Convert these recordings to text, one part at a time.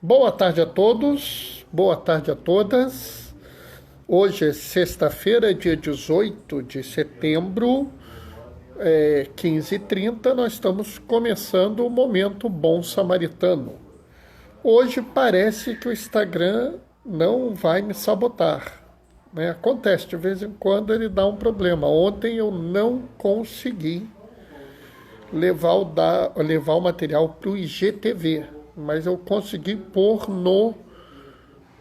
Boa tarde a todos, boa tarde a todas. Hoje é sexta-feira, dia 18 de setembro, 15h30. Nós estamos começando o Momento Bom Samaritano. Hoje parece que o Instagram não vai me sabotar, né? Acontece, de vez em quando ele dá um problema. Ontem eu não consegui levar o material para o IGTV, mas eu consegui pôr no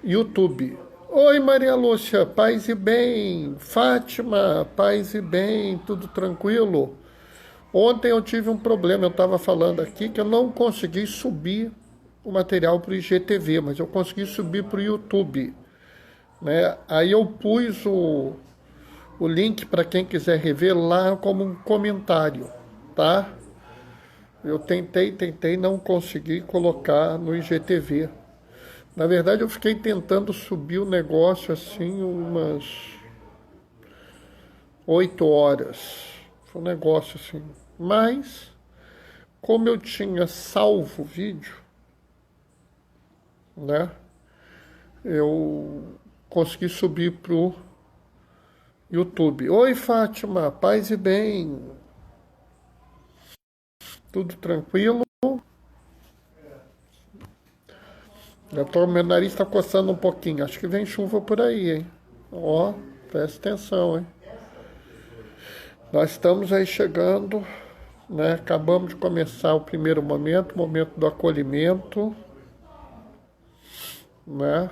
YouTube. Oi, Maria Lúcia, paz e bem. Fátima, paz e bem, tudo tranquilo? Ontem eu tive um problema, eu estava falando aqui que eu não consegui subir o material para o IGTV, mas eu consegui subir para o YouTube, né? Aí eu pus o link para quem quiser rever lá como um comentário, tá? Eu tentei, não consegui colocar no IGTV. Na verdade, eu fiquei tentando subir o negócio assim umas 8 horas. Foi um negócio assim. Mas, como eu tinha salvo o vídeo, né? Eu consegui subir pro YouTube. Oi, Fátima, paz e bem. Tudo tranquilo? Meu nariz está coçando um pouquinho. Acho que vem chuva por aí, hein? Ó, presta atenção, hein? Nós estamos aí chegando, né? Acabamos de começar o primeiro momento, o momento do acolhimento, né?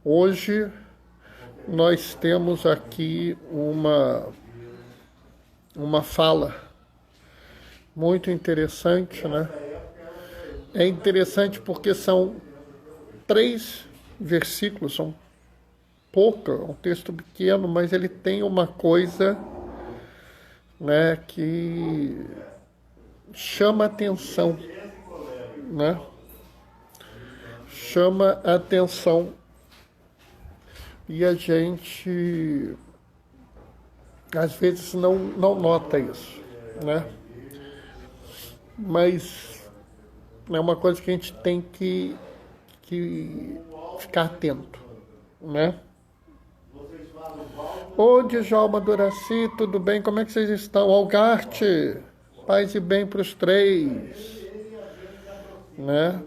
Hoje nós temos aqui uma fala muito interessante, né? É interessante porque são 3 versículos, são pouca, um texto pequeno, mas ele tem uma coisa, né, que chama atenção, né? Chama atenção e a gente às vezes não nota isso, né? Mas é uma coisa que a gente tem que ficar atento, né? Ô, Djalma Duraci, tudo bem? Como é que vocês estão? Algarte, paz e bem para os 3, né?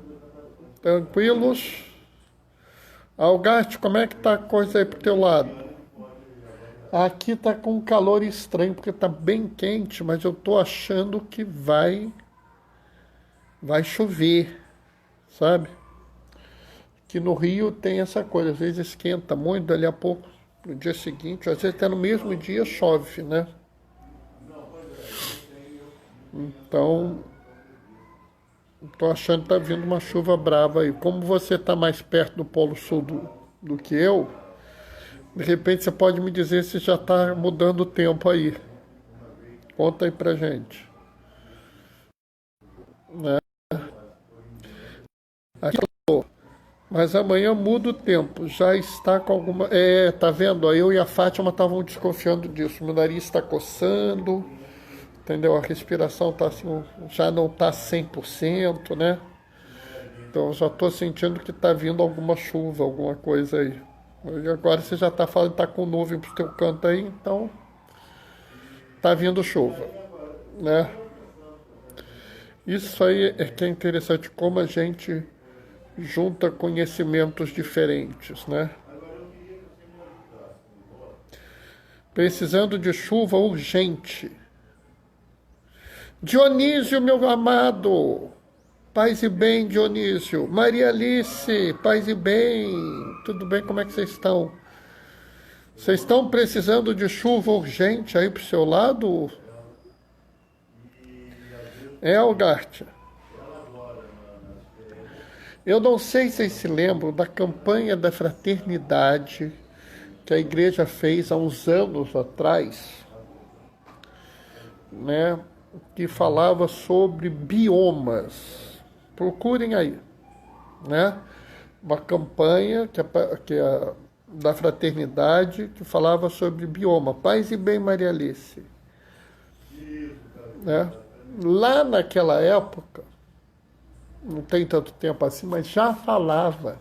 Tranquilos? Algarte, como é que tá a coisa aí pro teu lado? Aqui tá com um calor estranho, porque tá bem quente, mas eu tô achando que vai chover, sabe? Que no Rio tem essa coisa, às vezes esquenta muito, dali a pouco, no dia seguinte, às vezes até no mesmo dia chove, né? Então, tô achando que tá vindo uma chuva brava aí. Como você tá mais perto do Polo Sul do que eu, de repente você pode me dizer se já tá mudando o tempo aí. Conta aí pra gente. Né? Aqui, mas amanhã muda o tempo, já está com alguma... tá vendo? Eu e a Fátima estavam desconfiando disso. Meu nariz está coçando, entendeu? A respiração tá assim, já não está 100%, né? Então eu já estou sentindo que está vindo alguma chuva, alguma coisa aí. E agora você já está falando que está com nuvem pro teu canto aí, então está vindo chuva, né? Isso aí é que é interessante, como a gente junta conhecimentos diferentes, né? Precisando de chuva urgente. Dionísio, meu amado, paz e bem, Dionísio. Maria Alice, paz e bem. Tudo bem? Como é que vocês estão? Vocês estão precisando de chuva urgente aí pro seu lado? Algarte? Eu não sei se vocês se lembram da campanha da fraternidade que a igreja fez há uns anos atrás, né? Que falava sobre biomas. Procurem aí, né? Uma campanha da fraternidade que falava sobre bioma. Paz e bem, Maria Alice. Né? Lá naquela época, não tem tanto tempo assim, mas já falava.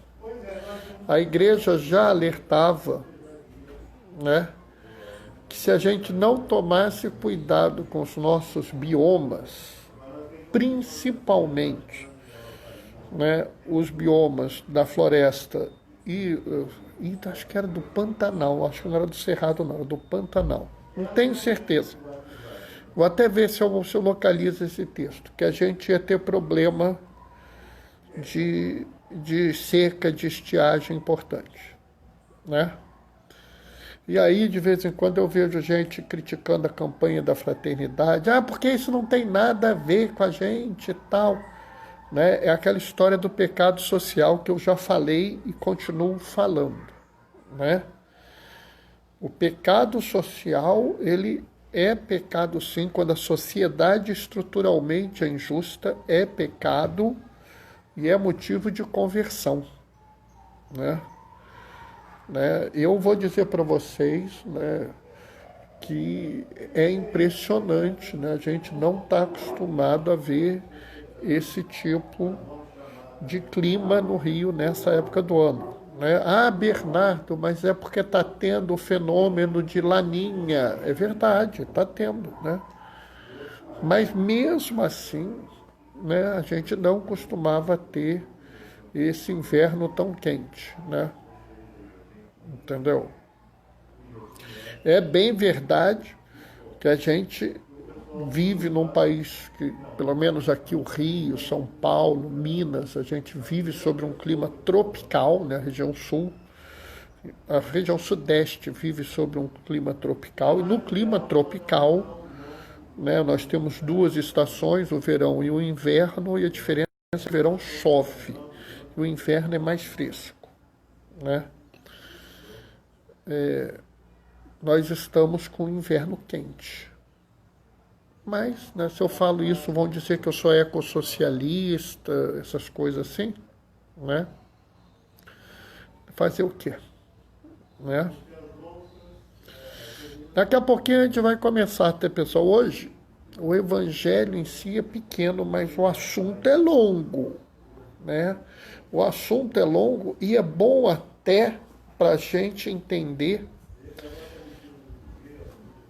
A igreja já alertava, né, que se a gente não tomasse cuidado com os nossos biomas, principalmente, né, os biomas da floresta e acho que era do Pantanal, acho que não era do Cerrado, não, era do Pantanal. Não tenho certeza. Vou até ver se eu localizo esse texto, que a gente ia ter problema de seca, de estiagem importante, né? E aí, de vez em quando, eu vejo gente criticando a campanha da fraternidade. Ah, porque isso não tem nada a ver com a gente e tal. Né? É aquela história do pecado social que eu já falei e continuo falando. Né? O pecado social, ele é pecado sim, quando a sociedade estruturalmente é injusta, é pecado e é motivo de conversão. Né? Eu vou dizer para vocês, né, que é impressionante, né? A gente não está acostumado a ver esse tipo de clima no Rio nessa época do ano. Né? Ah, Bernardo, mas é porque está tendo o fenômeno de laninha. É verdade, está tendo. Né? Mas mesmo assim, né, a gente não costumava ter esse inverno tão quente. Né? Entendeu? É bem verdade que a gente vive num país que, pelo menos aqui o Rio, São Paulo, Minas, a gente vive sobre um clima tropical, né? A região sul, a região sudeste vive sobre um clima tropical, e no clima tropical, né, nós temos duas estações, o verão e o inverno, e a diferença é que o verão chove, e o inverno é mais fresco, né? Nós estamos com o inverno quente. Mas, né, se eu falo isso, vão dizer que eu sou ecossocialista, essas coisas assim, né? Fazer o quê? Né? Daqui a pouquinho a gente vai começar a ter, pessoal. Hoje, o evangelho em si é pequeno, mas o assunto é longo, né? O assunto é longo e é bom até para a gente entender,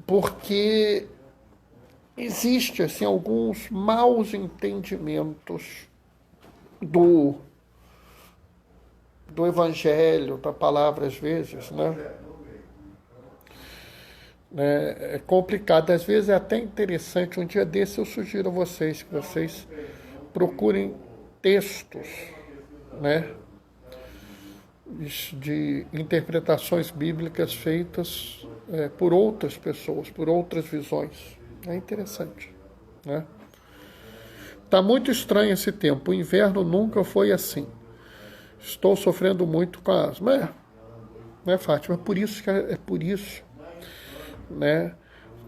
porque existe assim, alguns maus entendimentos do evangelho, da palavra às vezes, né? É complicado, às vezes é até interessante. Um dia desse eu sugiro a vocês que vocês procurem textos, né, de interpretações bíblicas feitas por outras pessoas, por outras visões. É interessante, né? Tá muito estranho esse tempo. O inverno nunca foi assim. Estou sofrendo muito com a asma. Né, Fátima? É por isso, né,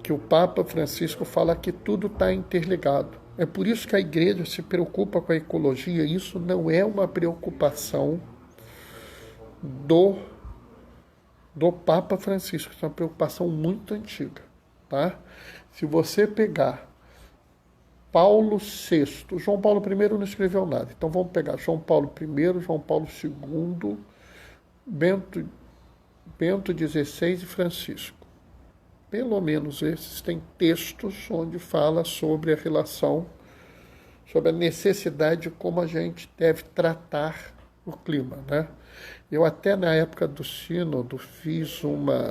que o Papa Francisco fala que tudo está interligado. É por isso que a igreja se preocupa com a ecologia. Isso não é uma preocupação do Papa Francisco. Isso é uma preocupação muito antiga. Tá? Se você pegar Paulo VI, João Paulo I não escreveu nada. Então vamos pegar João Paulo I, João Paulo II, Bento XVI e Francisco. Pelo menos esses têm textos onde fala sobre a relação, sobre a necessidade de como a gente deve tratar o clima, né? Eu até na época do sínodo fiz uma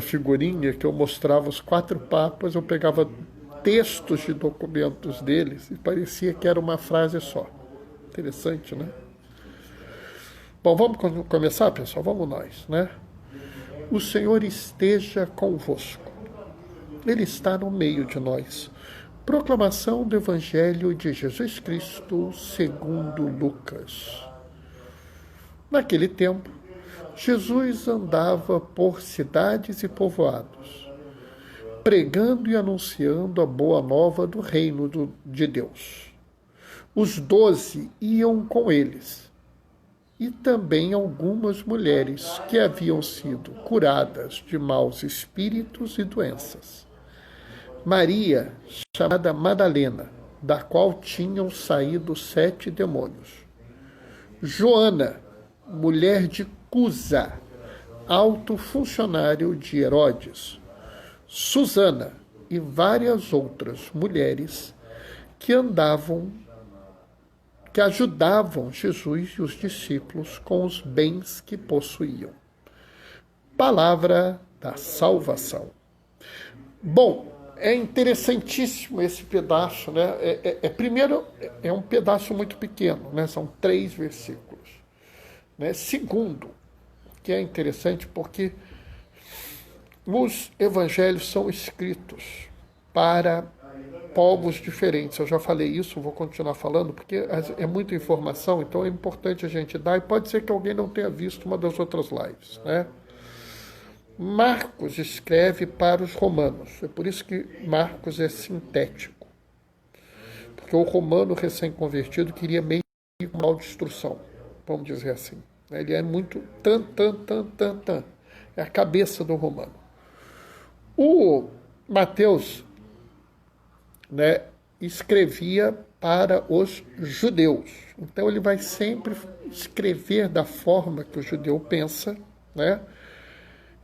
figurinha que eu mostrava os 4 papas, eu pegava textos de documentos deles e parecia que era uma frase só. Interessante, né? Bom, vamos começar, pessoal? Vamos nós, né? O Senhor esteja convosco. Ele está no meio de nós. Proclamação do Evangelho de Jesus Cristo segundo Lucas. Naquele tempo, Jesus andava por cidades e povoados, pregando e anunciando a boa nova do reino de Deus. Os 12 iam com eles, e também algumas mulheres que haviam sido curadas de maus espíritos e doenças. Maria, chamada Madalena, da qual tinham saído 7 demônios. Joana, mulher de Cusa, alto funcionário de Herodes. Susana e várias outras mulheres que ajudavam Jesus e os discípulos com os bens que possuíam. Palavra da salvação. Bom, é interessantíssimo esse pedaço, né? Primeiro, é um pedaço muito pequeno, né? São 3 versículos. Né? Segundo, que é interessante porque os evangelhos são escritos para povos diferentes. Eu já falei isso, vou continuar falando, porque é muita informação, então é importante a gente dar, e pode ser que alguém não tenha visto uma das outras lives, né? Marcos escreve para os romanos, é por isso que Marcos é sintético, porque o romano recém-convertido queria meio mal de instrução, vamos dizer assim. Ele é muito tan. É a cabeça do romano. O Mateus, né, escrevia para os judeus. Então ele vai sempre escrever da forma que o judeu pensa, né?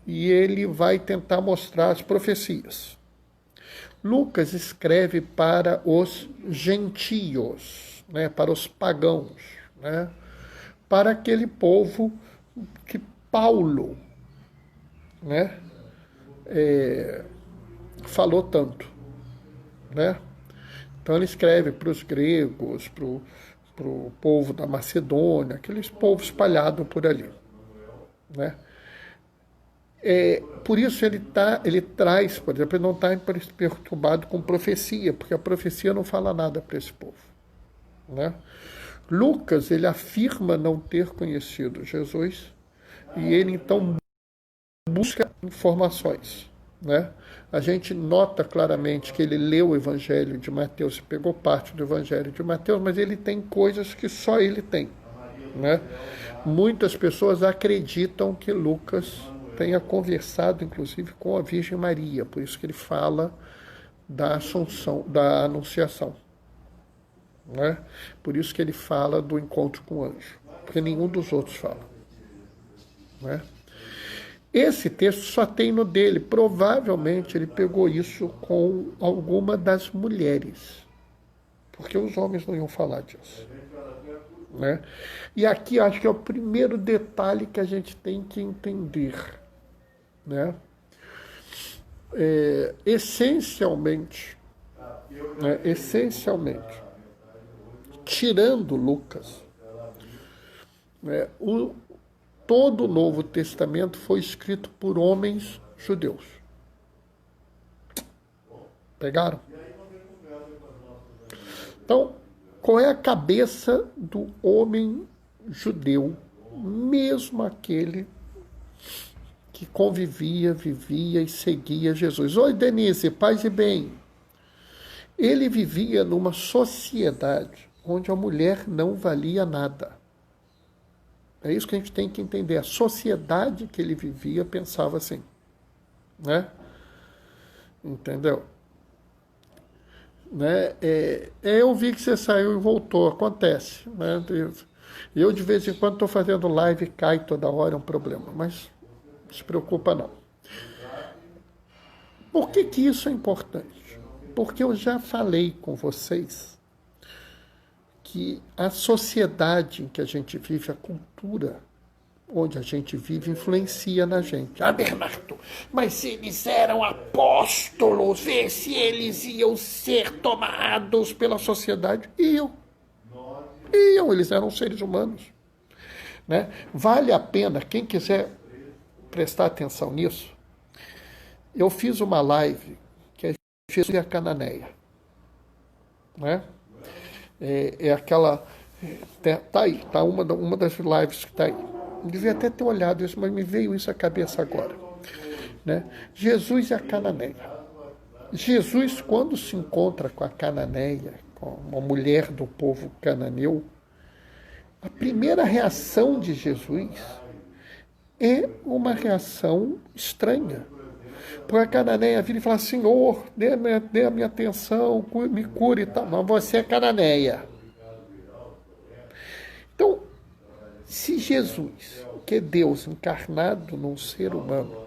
E ele vai tentar mostrar as profecias. Lucas escreve para os gentios, né, para os pagãos, né, para aquele povo que Paulo, né, falou tanto, né? Então ele escreve para os gregos, para o povo da Macedônia, aqueles povos espalhados por ali, né? Por isso ele traz, por exemplo, ele não está perturbado com profecia, porque a profecia não fala nada para esse povo, né? Lucas, ele afirma não ter conhecido Jesus e ele então busca informações, né? A gente nota claramente que ele leu o Evangelho de Mateus e pegou parte do Evangelho de Mateus, mas ele tem coisas que só ele tem, né? Muitas pessoas acreditam que Lucas tenha conversado, inclusive, com a Virgem Maria, por isso que ele fala da Assunção, da Anunciação, né? Por isso que ele fala do encontro com o anjo, porque nenhum dos outros fala, né? Esse texto só tem no dele. Provavelmente ele pegou isso com alguma das mulheres, porque os homens não iam falar disso, né? E aqui acho que é o primeiro detalhe que a gente tem que entender, né? Essencialmente, tirando Lucas, né, todo o Novo Testamento foi escrito por homens judeus. Pegaram? Então, qual é a cabeça do homem judeu, mesmo aquele que convivia, vivia e seguia Jesus? Oi, Denise, paz e bem. Ele vivia numa sociedade onde a mulher não valia nada. É isso que a gente tem que entender. A sociedade que ele vivia pensava assim, né? Entendeu? Né? Eu vi que você saiu e voltou. Acontece, né? Eu, de vez em quando, estou fazendo live e cai toda hora, é um problema. Mas não se preocupa, não. Por que isso é importante? Porque eu já falei com vocês que a sociedade em que a gente vive, a cultura onde a gente vive, influencia na gente. Ah, Bernardo, mas eles eram apóstolos, vê se eles iam ser tomados pela sociedade. Iam, eles eram seres humanos, né? Vale a pena, quem quiser prestar atenção nisso, eu fiz uma live que é Jesus e a Cananeia, né? Aquela... Tá aí, tá uma das lives que tá aí. Eu devia até ter olhado isso, mas me veio isso à cabeça agora, né? Jesus e a Cananeia. Jesus, quando se encontra com a Cananeia, com uma mulher do povo cananeu, a primeira reação de Jesus é uma reação estranha. a Cananeia vir e falar, Senhor, dê a minha atenção, me cure e tal. Mas você é Cananeia. Então, se Jesus, que é Deus encarnado num ser humano,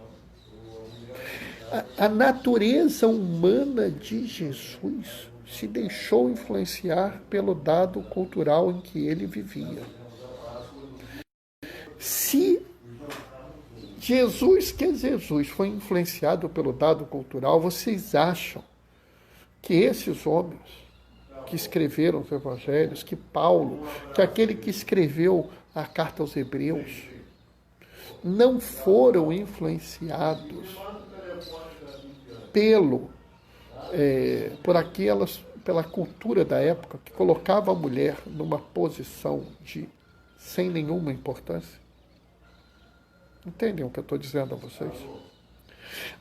a natureza humana de Jesus se deixou influenciar pelo dado cultural em que ele vivia. Se Jesus, que é Jesus, foi influenciado pelo dado cultural, vocês acham que esses homens que escreveram os evangelhos, que Paulo, que aquele que escreveu a carta aos Hebreus, não foram influenciados pela cultura da época que colocava a mulher numa posição sem nenhuma importância? Entendem o que eu estou dizendo a vocês?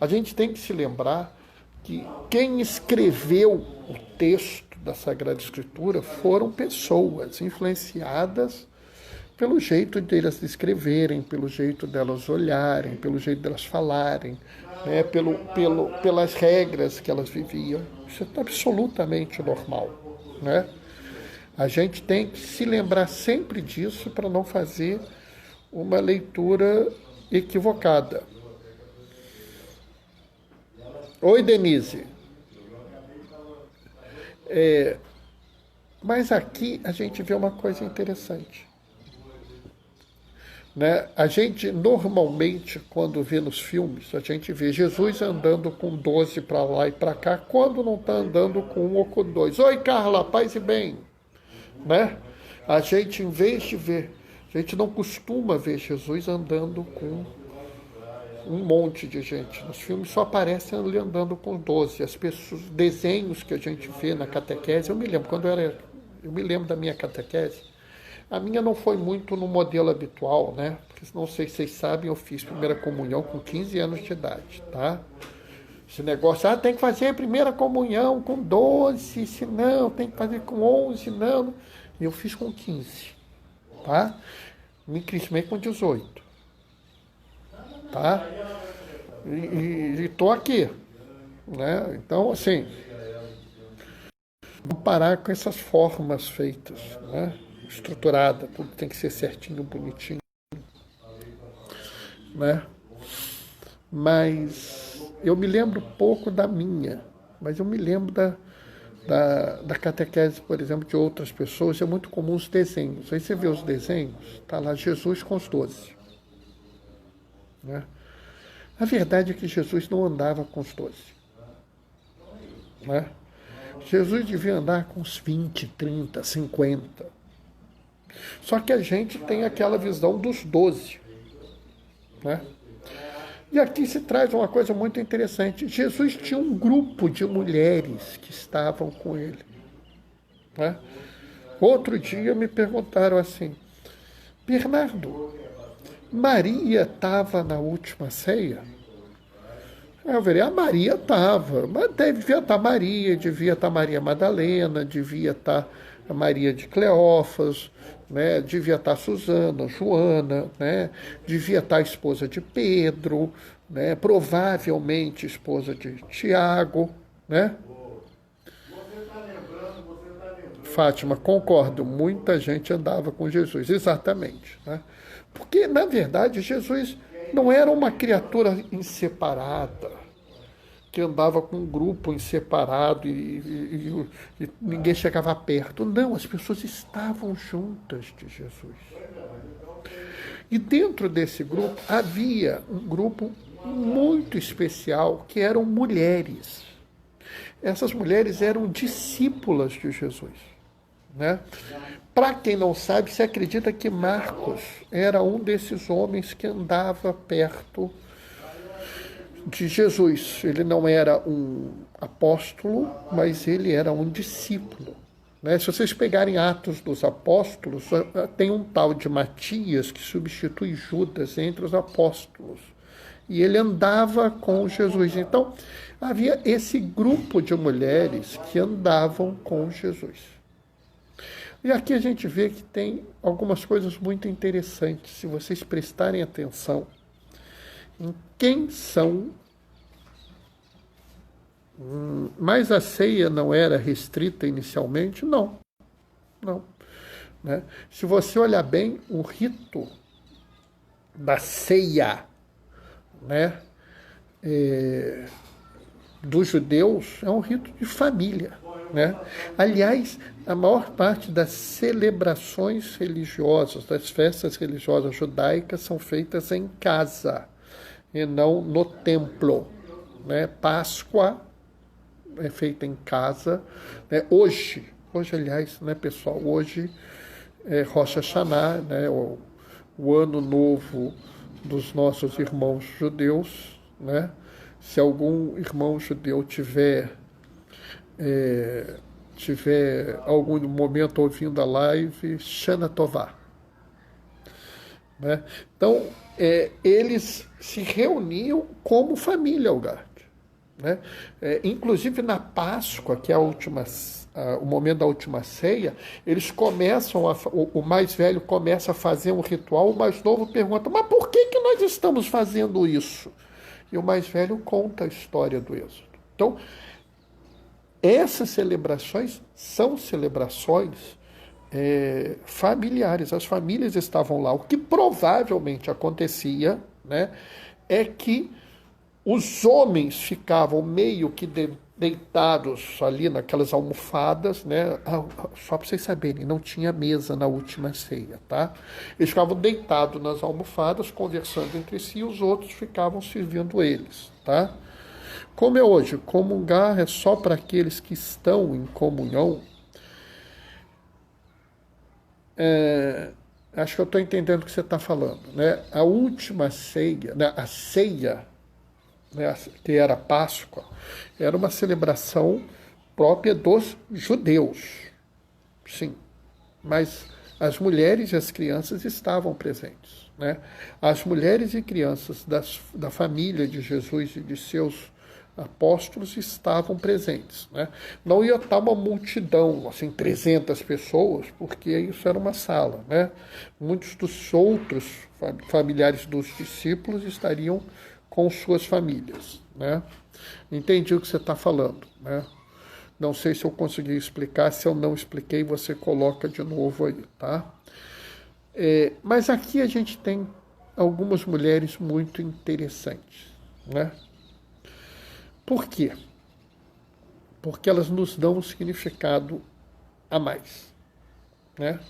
A gente tem que se lembrar que quem escreveu o texto da Sagrada Escritura foram pessoas influenciadas pelo jeito delas escreverem, pelo jeito delas olharem, pelo jeito delas falarem, né, pelas regras que elas viviam. Isso é absolutamente normal, né? A gente tem que se lembrar sempre disso para não fazer uma leitura equivocada. Oi, Denise. Mas aqui a gente vê uma coisa interessante. Né? A gente, normalmente, quando vê nos filmes, a gente vê Jesus andando com 12 para lá e para cá, quando não está andando com 1 ou com 2. Oi, Carla, paz e bem. Né? A gente, em vez de ver, a gente não costuma ver Jesus andando com um monte de gente. Nos filmes só aparece ele andando com 12. As pessoas, desenhos que a gente vê na catequese, eu me lembro da minha catequese. A minha não foi muito no modelo habitual, né? Porque não sei se vocês sabem, eu fiz primeira comunhão com 15 anos de idade, tá? Esse negócio, tem que fazer a primeira comunhão com 12, se não, tem que fazer com 11, não. Eu fiz com 15, tá? Me crismei com 18, tá? E tô aqui, né? Então, assim, vamos parar com essas formas feitas, né? Estruturada, tudo tem que ser certinho, bonitinho, né? Mas eu me lembro pouco da minha, mas eu me lembro da catequese, por exemplo, de outras pessoas. É muito comum os desenhos. Aí você vê os desenhos, tá lá Jesus com os 12, né? A verdade é que Jesus não andava com os 12, né? Jesus devia andar com os 20, 30, 50. Só que a gente tem aquela visão dos 12, né? E aqui se traz uma coisa muito interessante. Jesus tinha um grupo de mulheres que estavam com ele, né? Outro dia me perguntaram assim, Bernardo, Maria estava na última ceia? Aí eu falei, a Maria estava, mas devia estar Maria, devia estar Maria Madalena, devia estar a Maria de Cleófas, né? Devia estar Susana, Joana, né? Devia estar a esposa de Pedro, né? Provavelmente esposa de Tiago, né? Fátima, concordo, muita gente andava com Jesus, exatamente, né? Porque, na verdade, Jesus não era uma criatura inseparada, que andava com um grupo inseparado e ninguém chegava perto. Não, as pessoas estavam juntas de Jesus. E dentro desse grupo havia um grupo muito especial, que eram mulheres. Essas mulheres eram discípulas de Jesus, né? Para quem não sabe, se acredita que Marcos era um desses homens que andava perto de Jesus. Ele não era um apóstolo, mas ele era um discípulo, né? Se vocês pegarem Atos dos Apóstolos, tem um tal de Matias que substitui Judas entre os apóstolos. E ele andava com Jesus. Então, havia esse grupo de mulheres que andavam com Jesus. E aqui a gente vê que tem algumas coisas muito interessantes, se vocês prestarem atenção em quem são Mas a ceia não era restrita inicialmente? Não, não. Né? Se você olhar bem, o rito da ceia, né, dos judeus é um rito de família. Né? Aliás, a maior parte das celebrações religiosas, das festas religiosas judaicas, são feitas em casa e não no templo. Né? Páscoa é feita em casa. Né? Hoje, aliás, né, pessoal, hoje é Rosh Hashanah, né, o ano novo dos nossos irmãos judeus. Né? Se algum irmão judeu tiver algum momento ouvindo a live, Shana Tová. Né? Então, eles se reuniam como família, Algar. Né? Inclusive na Páscoa, que é o momento da última ceia, eles começam, o mais velho começa a fazer um ritual, o mais novo pergunta, mas por que nós estamos fazendo isso? E o mais velho conta a história do Êxodo. Então, essas celebrações são celebrações familiares, as famílias estavam lá. O que provavelmente acontecia, né, é que os homens ficavam meio que deitados ali naquelas almofadas, né? Só para vocês saberem, não tinha mesa na última ceia, tá? Eles ficavam deitados nas almofadas, conversando entre si, e os outros ficavam servindo eles, tá? Como é hoje, comungar é só para aqueles que estão em comunhão. Acho que eu estou entendendo o que você está falando, né? A última ceia, né? A ceia, né, que era Páscoa, era uma celebração própria dos judeus. Sim, mas as mulheres e as crianças estavam presentes. Né? As mulheres e crianças da família de Jesus e de seus apóstolos estavam presentes. Né? Não ia estar uma multidão, assim, 300 pessoas, porque isso era uma sala. Né? Muitos dos outros familiares dos discípulos estariam com suas famílias. Né? Entendi o que você está falando. Né? Não sei se eu consegui explicar, se eu não expliquei, você coloca de novo aí, tá? Mas aqui a gente tem algumas mulheres muito interessantes, né? Por quê? Porque elas nos dão um significado a mais, né?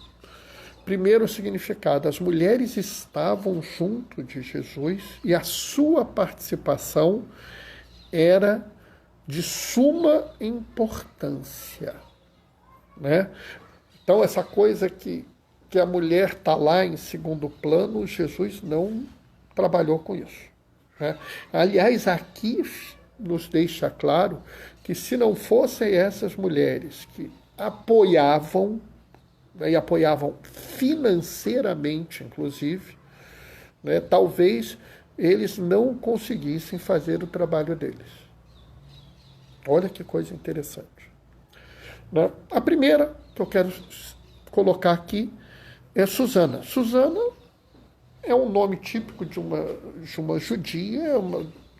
Primeiro significado, as mulheres estavam junto de Jesus e a sua participação era de suma importância. Né? Então, essa coisa que a mulher está lá em segundo plano, Jesus não trabalhou com isso. Né? Aliás, aqui nos deixa claro que se não fossem essas mulheres que apoiavam, e apoiavam financeiramente, inclusive, né, talvez eles não conseguissem fazer o trabalho deles. Olha que coisa interessante. Né? A primeira que eu quero colocar aqui é Susana. Susana é um nome típico de uma judia,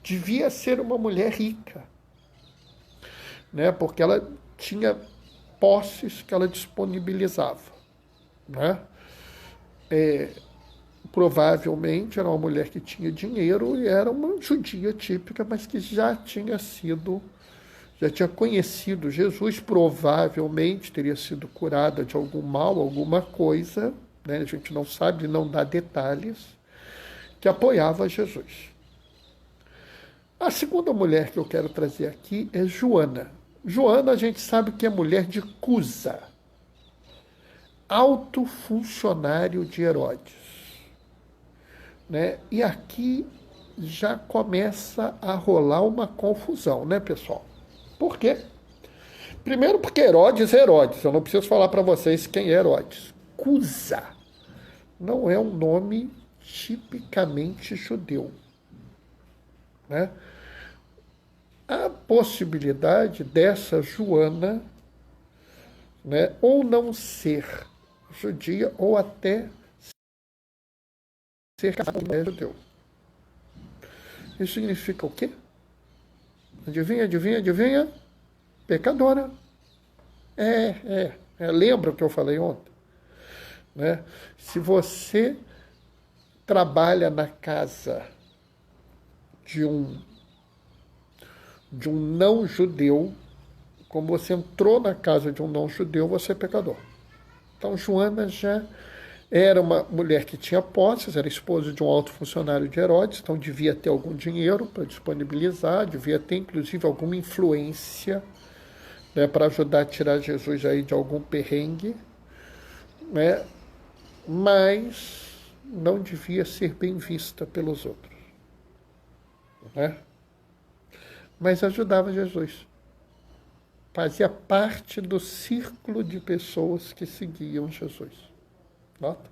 devia ser uma mulher rica, né, porque ela tinha posses que ela disponibilizava. Né? Provavelmente era uma mulher que tinha dinheiro e era uma judia típica, mas que já tinha conhecido Jesus, provavelmente teria sido curada de algum mal, alguma coisa, né? A gente não sabe, não dá detalhes, que apoiava Jesus. A segunda mulher que eu quero trazer aqui é Joana. Joana, a gente sabe que é mulher de Cusa, alto funcionário de Herodes. Né? E aqui já começa a rolar uma confusão, né, pessoal? Por quê? Primeiro porque Herodes é Herodes. Eu não preciso falar para vocês quem é Herodes. Cusa não é um nome tipicamente judeu. Né? A possibilidade dessa Joana, né, ou não ser judia, ou até ser judeu. Isso significa o quê? Adivinha, adivinha, adivinha? Pecadora. Lembra o que eu falei ontem? Né? Se você trabalha na casa de um não judeu, como você entrou na casa de um não judeu, você é pecador. Então Joana já era uma mulher que tinha posses, era esposa de um alto funcionário de Herodes, então devia ter algum dinheiro para disponibilizar, devia ter inclusive alguma influência, né, para ajudar a tirar Jesus aí de algum perrengue, né, mas não devia ser bem vista pelos outros, né? Mas ajudava Jesus. Fazia parte do círculo de pessoas que seguiam Jesus. Nota?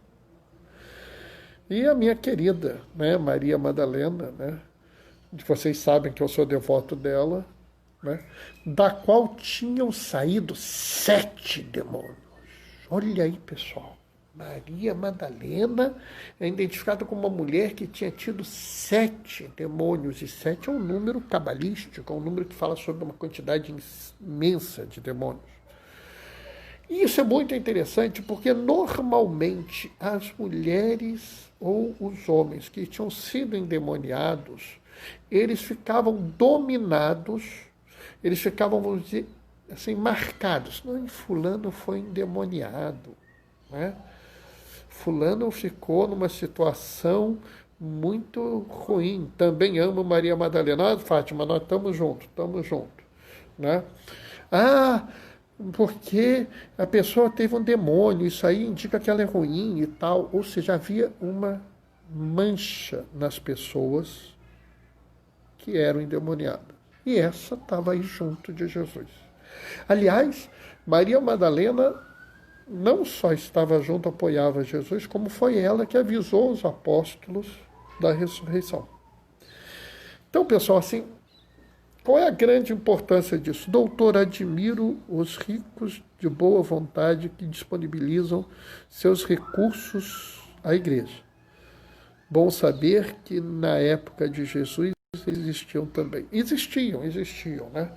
E a minha querida, né, Maria Madalena, né, vocês sabem que eu sou devoto dela, né, da qual tinham saído 7 demônios. Olha aí, pessoal. Maria Madalena é identificada como uma mulher que tinha tido 7 demônios, e 7 é um número cabalístico, é um número que fala sobre uma quantidade imensa de demônios. E isso é muito interessante porque normalmente as mulheres ou os homens que tinham sido endemoniados, eles ficavam dominados, eles ficavam, vamos dizer assim, marcados. Não, fulano foi endemoniado, né? Fulano ficou numa situação muito ruim. Também amo Maria Madalena. Ah, Fátima, nós estamos juntos, né? Ah, porque a pessoa teve um demônio, isso aí indica que ela é ruim e tal. Ou seja, havia uma mancha nas pessoas que eram endemoniadas. E essa estava aí junto de Jesus. Aliás, Maria Madalena não só estava junto, apoiava Jesus, como foi ela que avisou os apóstolos da ressurreição. Então, pessoal, assim, qual é a grande importância disso? Doutor, admiro os ricos de boa vontade que disponibilizam seus recursos à igreja. Bom saber que na época de Jesus existiam também. Existiam, né?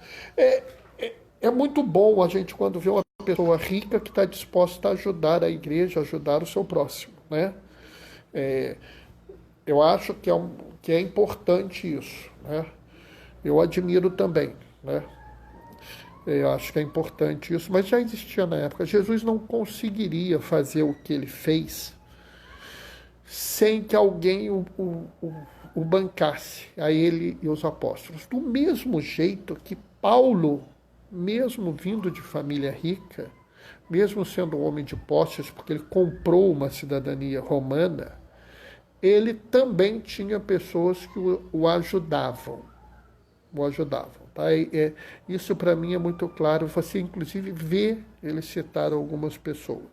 É muito bom a gente quando vê uma pessoa rica que está disposta a ajudar a igreja, ajudar o seu próximo, né? Eu acho que é importante isso, né? Eu admiro também, né? Eu acho que é importante isso, mas já existia na época. Jesus não conseguiria fazer o que ele fez sem que alguém o bancasse, a ele e os apóstolos. Do mesmo jeito que Paulo, mesmo vindo de família rica, mesmo sendo um homem de posses, porque ele comprou uma cidadania romana, ele também tinha pessoas que o ajudavam. Tá? Isso para mim é muito claro. Você, inclusive, vê ele citar algumas pessoas,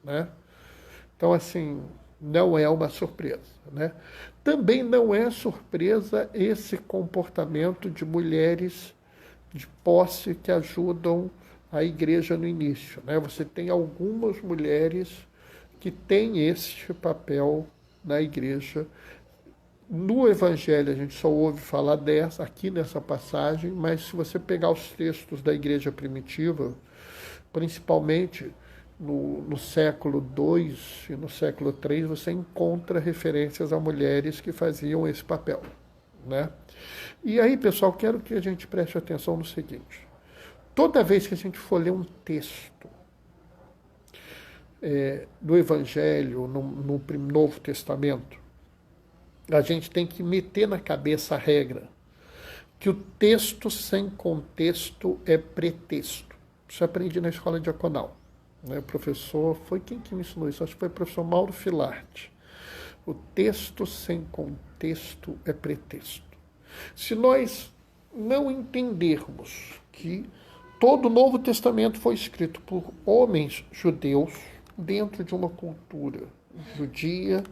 né? Então, assim, não é uma surpresa, né? Também não é surpresa esse comportamento de mulheres de posse que ajudam a igreja no início, né? Você tem algumas mulheres que têm esse papel na igreja. No Evangelho a gente só ouve falar dessa, aqui nessa passagem, mas se você pegar os textos da igreja primitiva, principalmente no século II e no século III, você encontra referências a mulheres que faziam esse papel, né? E aí, pessoal, quero que a gente preste atenção no seguinte. Toda vez que a gente for ler um texto do Evangelho, no Novo Testamento, a gente tem que meter na cabeça a regra que o texto sem contexto é pretexto. Isso eu aprendi na escola diaconal. O professor, foi quem que me ensinou isso? Acho que foi o professor Mauro Filarte. O texto sem contexto é pretexto. Se nós não entendermos que todo o Novo Testamento foi escrito por homens judeus dentro de uma cultura judia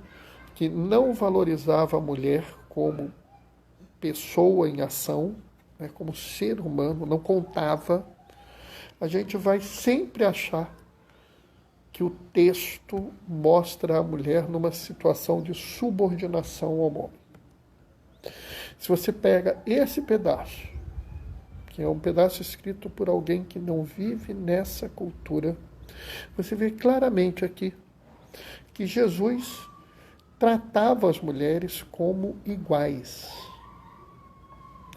que não valorizava a mulher como pessoa em ação, né, como ser humano, não contava, a gente vai sempre achar que o texto mostra a mulher numa situação de subordinação ao homem. Se você pega esse pedaço que é um pedaço escrito por alguém que não vive nessa cultura, você vê claramente aqui que Jesus tratava as mulheres como iguais.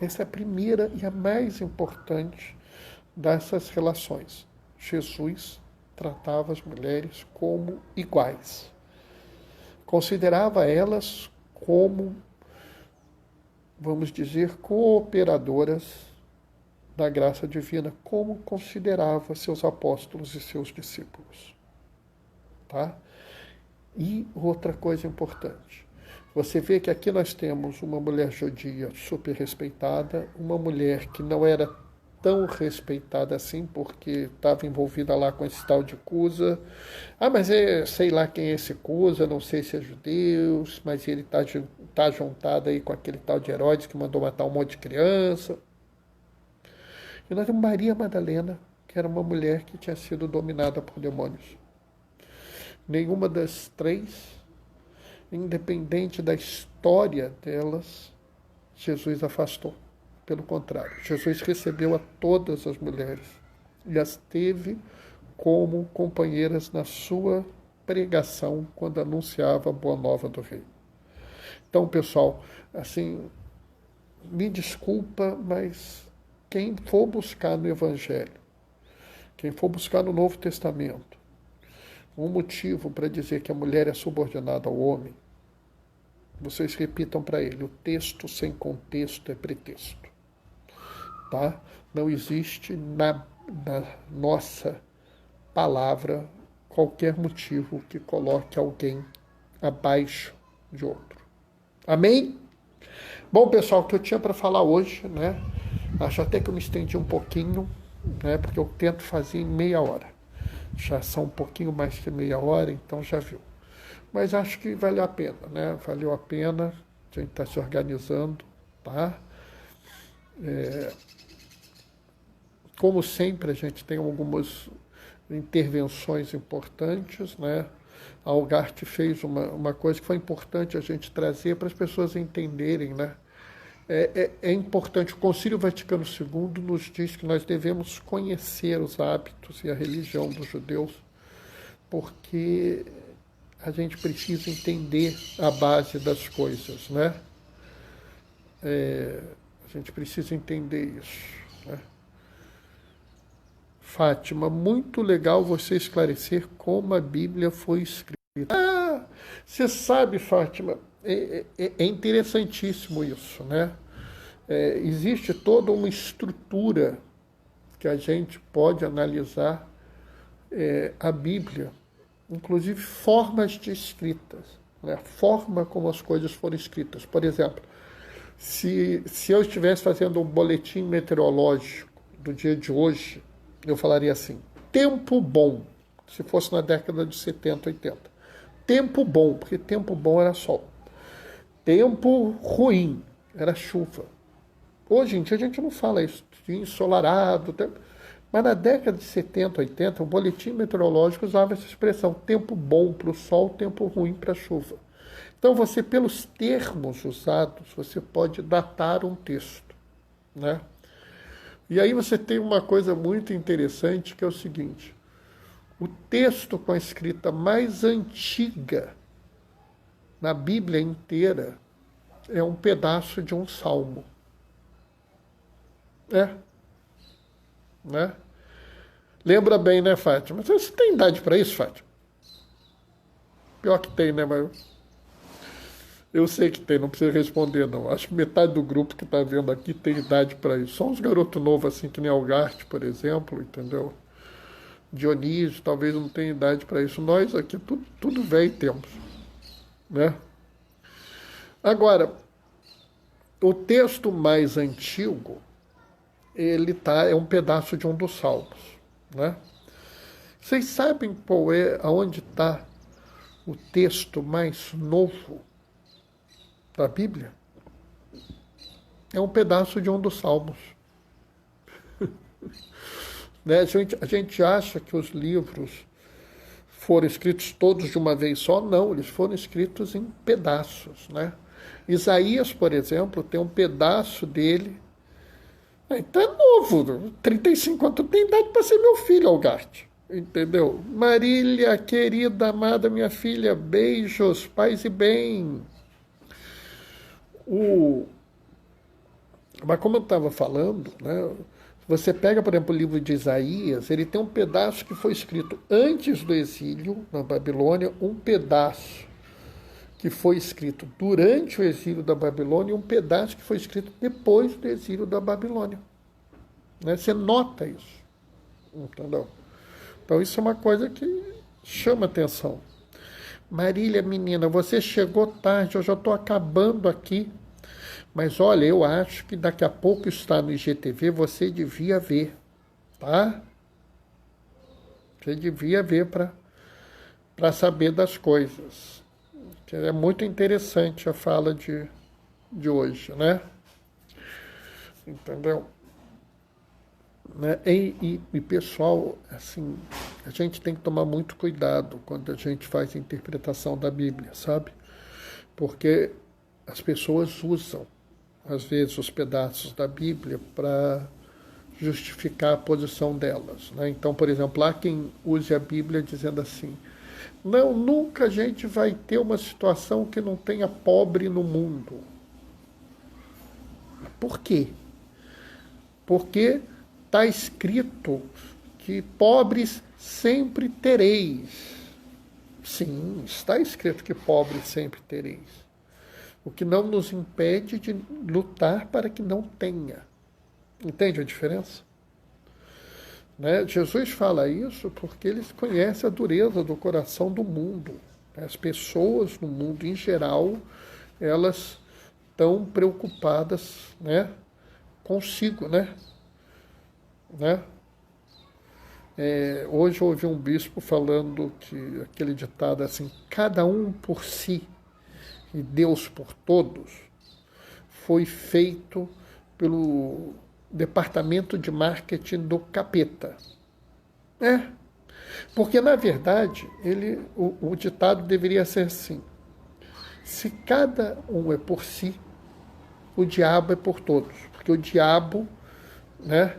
Essa é a primeira e a mais importante dessas relações. Jesus tratava as mulheres como iguais. Considerava elas como, vamos dizer, cooperadoras da graça divina, como considerava seus apóstolos e seus discípulos. Tá? E outra coisa importante, você vê que aqui nós temos uma mulher judia super respeitada, uma mulher que não era tão respeitada assim, porque estava envolvida lá com esse tal de Cusa. Mas sei lá quem é esse Cusa, não sei se é judeu, mas ele tá juntado aí com aquele tal de Herodes que mandou matar um monte de criança. E nós temos Maria Madalena, que era uma mulher que tinha sido dominada por demônios. Nenhuma das três, independente da história delas, Jesus afastou. Pelo contrário, Jesus recebeu a todas as mulheres e as teve como companheiras na sua pregação quando anunciava a boa nova do rei. Então, pessoal, assim, me desculpa, mas quem for buscar no Evangelho, quem for buscar no Novo Testamento, um motivo para dizer que a mulher é subordinada ao homem, vocês repitam para ele: o texto sem contexto é pretexto. Tá? Não existe na nossa palavra qualquer motivo que coloque alguém abaixo de outro. Amém? Bom, pessoal, o que eu tinha para falar hoje, né? Acho até que eu me estendi um pouquinho, né? Porque eu tento fazer em meia hora. Já são um pouquinho mais que meia hora, então já viu. Mas acho que valeu a pena, né? Valeu a pena, a gente está se organizando, tá? Como sempre, a gente tem algumas intervenções importantes, né? A Algarte fez uma coisa que foi importante a gente trazer para as pessoas entenderem, né? É importante, o Concílio Vaticano II nos diz que nós devemos conhecer os hábitos e a religião dos judeus, porque a gente precisa entender a base das coisas, né? A gente precisa entender isso, né? Fátima, muito legal você esclarecer como a Bíblia foi escrita. Você sabe, Fátima, é interessantíssimo isso, né? Existe toda uma estrutura que a gente pode analisar a Bíblia, inclusive formas de escritas, né? A forma como as coisas foram escritas. Por exemplo, se eu estivesse fazendo um boletim meteorológico do dia de hoje, eu falaria assim: tempo bom, se fosse na década de 70, 80. Tempo bom, porque tempo bom era sol. Tempo ruim era chuva. Hoje em dia a gente não fala isso, ensolarado. Mas na década de 70, 80, o boletim meteorológico usava essa expressão: tempo bom para o sol, tempo ruim para a chuva. Então você, pelos termos usados, você pode datar um texto, né? E aí você tem uma coisa muito interessante, que é o seguinte: o texto com a escrita mais antiga na Bíblia inteira é um pedaço de um salmo. Né? Lembra bem, né, Fátima? Você tem idade para isso, Fátima? Pior que tem, né, mas eu sei que tem, não precisa responder, não. Acho que metade do grupo que está vendo aqui tem idade para isso. Só uns garotos novos, assim, que nem Algarte, por exemplo, entendeu? Dionísio, talvez não tenha idade para isso. Nós aqui, tudo velho temos, né? Agora, o texto mais antigo, é um pedaço de um dos salmos, né? Vocês sabem aonde está o texto mais novo da Bíblia? É um pedaço de um dos salmos. Né? A gente acha que os livros foram escritos todos de uma vez só. Não, eles foram escritos em pedaços, né? Isaías, por exemplo, tem um pedaço dele. Então é novo, 35 anos, tu tem idade para ser meu filho, Algarte. Entendeu? Marília, querida, amada minha filha, beijos, paz e bem. Mas como eu estava falando, né, você pega, por exemplo, o livro de Isaías, ele tem um pedaço que foi escrito antes do exílio na Babilônia, um pedaço que foi escrito durante o exílio da Babilônia e um pedaço que foi escrito depois do exílio da Babilônia. Né? Você nota isso, entendeu? Então isso é uma coisa que chama atenção. Marília, menina, você chegou tarde, eu já estou acabando aqui. Mas olha, eu acho que daqui a pouco está no IGTV, você devia ver, tá? Você devia ver para saber das coisas. É muito interessante a fala de hoje, né? Entendeu? Né? E pessoal, assim, a gente tem que tomar muito cuidado quando a gente faz a interpretação da Bíblia, sabe? Porque as pessoas usam às vezes, os pedaços da Bíblia para justificar a posição delas. Né? Então, por exemplo, há quem use a Bíblia dizendo assim, não, nunca a gente vai ter uma situação que não tenha pobre no mundo. Por quê? Porque está escrito que pobres sempre tereis. Sim, está escrito que pobres sempre tereis. O que não nos impede de lutar para que não tenha. Entende a diferença? Né? Jesus fala isso porque ele conhece a dureza do coração do mundo. As pessoas no mundo, em geral, elas estão preocupadas, né, consigo, né? Hoje eu ouvi um bispo falando que aquele ditado assim, cada um por si e Deus por todos, foi feito pelo departamento de marketing do capeta. Porque, na verdade, o ditado deveria ser assim, se cada um é por si, o diabo é por todos. Porque o diabo, né,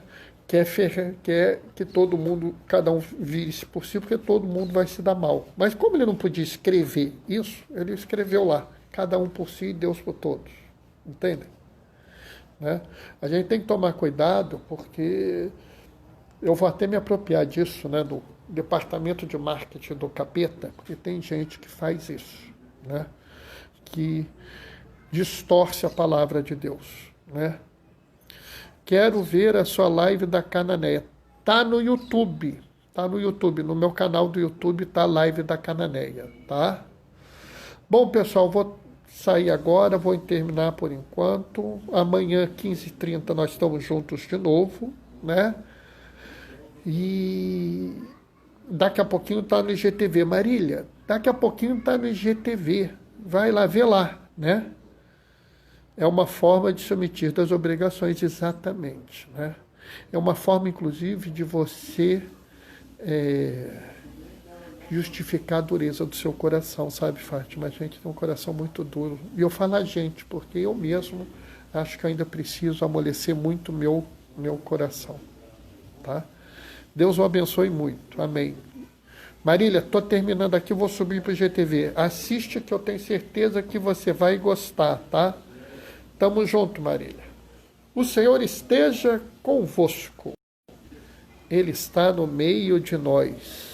quer que todo mundo, cada um vire-se por si, porque todo mundo vai se dar mal. Mas como ele não podia escrever isso, ele escreveu lá, cada um por si e Deus por todos. Entendem? Né? A gente tem que tomar cuidado, porque eu vou até me apropriar disso, né, do departamento de marketing do capeta, porque tem gente que faz isso, né, que distorce a palavra de Deus. Né? Quero ver a sua live da Cananéia. Tá no YouTube. Tá no YouTube. No meu canal do YouTube tá a live da Cananéia, tá? Bom, pessoal, vou sair agora, vou terminar por enquanto. Amanhã, 15h30, nós estamos juntos de novo, né? E daqui a pouquinho tá no IGTV. Marília, daqui a pouquinho tá no IGTV. Vai lá, vê lá, né? É uma forma de se omitir das obrigações, exatamente. Né? É uma forma, inclusive, de você justificar a dureza do seu coração, sabe, Fátima? A gente tem um coração muito duro. E eu falo a gente, porque eu mesmo acho que ainda preciso amolecer muito meu coração. Tá? Deus o abençoe muito. Amém. Marília, estou terminando aqui, vou subir para o IGTV. Assiste que eu tenho certeza que você vai gostar, tá? Tamo junto, Marília. O Senhor esteja convosco. Ele está no meio de nós.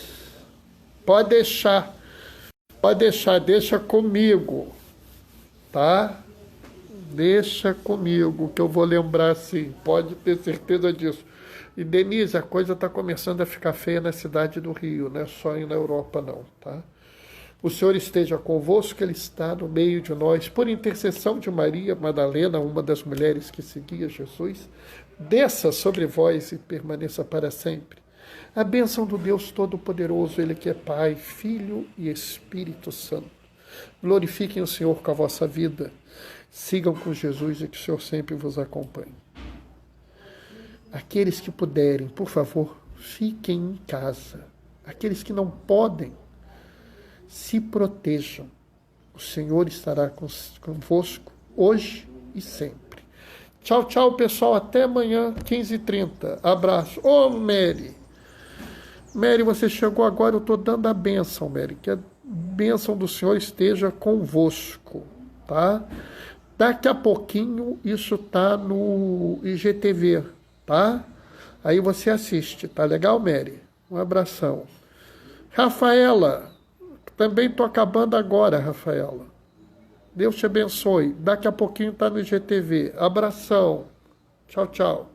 Pode deixar, deixa comigo, tá? Deixa comigo, que eu vou lembrar sim, pode ter certeza disso. E Denise, a coisa está começando a ficar feia na cidade do Rio, não é só na Europa não, tá? O Senhor esteja convosco, Ele está no meio de nós. Por intercessão de Maria Madalena, uma das mulheres que seguia Jesus, desça sobre vós e permaneça para sempre. A bênção do Deus Todo-Poderoso, Ele que é Pai, Filho e Espírito Santo. Glorifiquem o Senhor com a vossa vida. Sigam com Jesus e que o Senhor sempre vos acompanhe. Aqueles que puderem, por favor, fiquem em casa. Aqueles que não podem, se protejam. O Senhor estará convosco hoje e sempre. Tchau, tchau, pessoal. Até amanhã, 15h30. Abraço. Ô, Mary. Mary, você chegou agora, eu estou dando a bênção, Mary. Que a bênção do Senhor esteja convosco, tá? Daqui a pouquinho isso tá no IGTV, tá? Aí você assiste, tá legal, Mary? Um abração. Rafaela, também tô acabando agora, Rafaela. Deus te abençoe. Daqui a pouquinho tá no IGTV. Abração. Tchau, tchau.